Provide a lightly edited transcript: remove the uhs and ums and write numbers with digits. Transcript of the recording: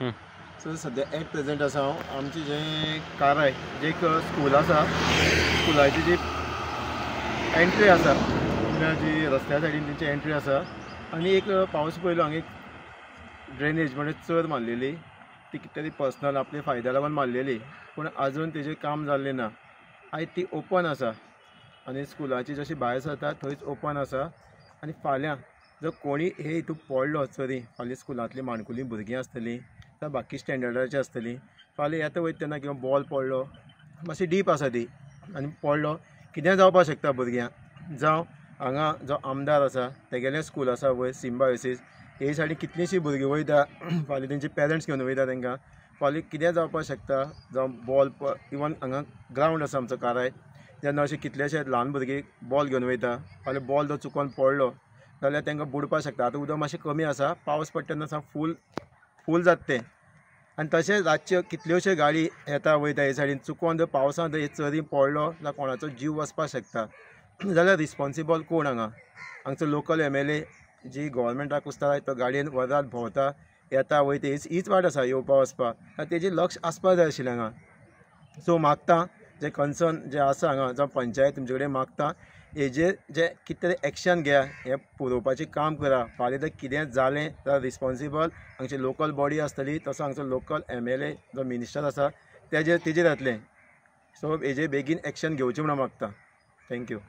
हं. सो सध्या at present आसा हांव आमची जे काराय जे एक स्कूल आसा स्कुलाची जी एंट्री आसा जी रस्त्या सायडीन तेंची एंट्री आसा आनी एक पावस पयलो हांगा एक ड्रेनेज म्हणजे चर मारलेली ती कितें तरी पर्सनल आपल्या फायद्या लागून मारलेली पूण आजून तेजें काम जाल्लें ना आयज ती ओपन आसा आनी स्कुलाची जशी भायर सरता थंयच ओपन आसा आनी फाल्यां जर कोणी हे हितून पडलो चरी फाल्यां स्कुलांतली माणकुलीं भुरगीं आसतलीं तर बाकी स्टँडर्डाची आसतलीं फाल्यां येता वयता तेन्ना किंवा बॉल पडलो मातशी डीप आसा ती आनी पडलो कितें जावपाक शकता भुरग्यांक जावं हांगा जो आमदार आसा तेगेलें स्कूल आसा वयर सिम्बायोसीस हे सायडीन कितलींशीं भुरगीं वयता फाल्यां तेंचे पेरंट्स घेवन वयता तांकां फाल्यां कितें जावपाक शकता जावं बॉल इवन हांगा ग्रावंड आसा आमचो काराय जेन्ना अशे कितलेशे ल्हान भुरगे बॉल घेवन वयता फाल्यां बॉल जर चुकोन पडलो जाल्यार तांकां बुडपाक शकता आतां उदक मातशें कमी आसा पावस पडटा तेन्ना फूल जाता तें आनी तशेंच रातच्यो कितल्योश्यो गाडी येता वयता हे सायडीन चुकोन जर पावसान जर हे चरी पडलो जाल्यार कोणाचो जीव वचपाक शकता जाल्यार रिस्पॉन्सिबल कोण हांगाचो लोकल MLA जी गव्हर्मेंटाक कुसता तो गाडयेन वरात भोंवता येता वयता हीच वाट आसा येवपा वचपाक तेजेर लक्ष आसपाक जाय आशिल्लें हांगा सो मागता जे कन्सर्न जे आसा हांगा जावं पंचायत तुमचे कडेन मागता हेजेर जे कितें तरी एक्शन घेया हें पुरोवपाचें काम करा फाल्यां जर कितें जालें जाल्यार रिस्पॉन्सिबल हांगची लोकल बॉडी आसतली तसो हांगचो लोकल MLA जो मिनिस्टर आसा तेजेर जातलें सो हेजेर बेगीन एक्शन घेवचें म्हणून मागता थँक्यू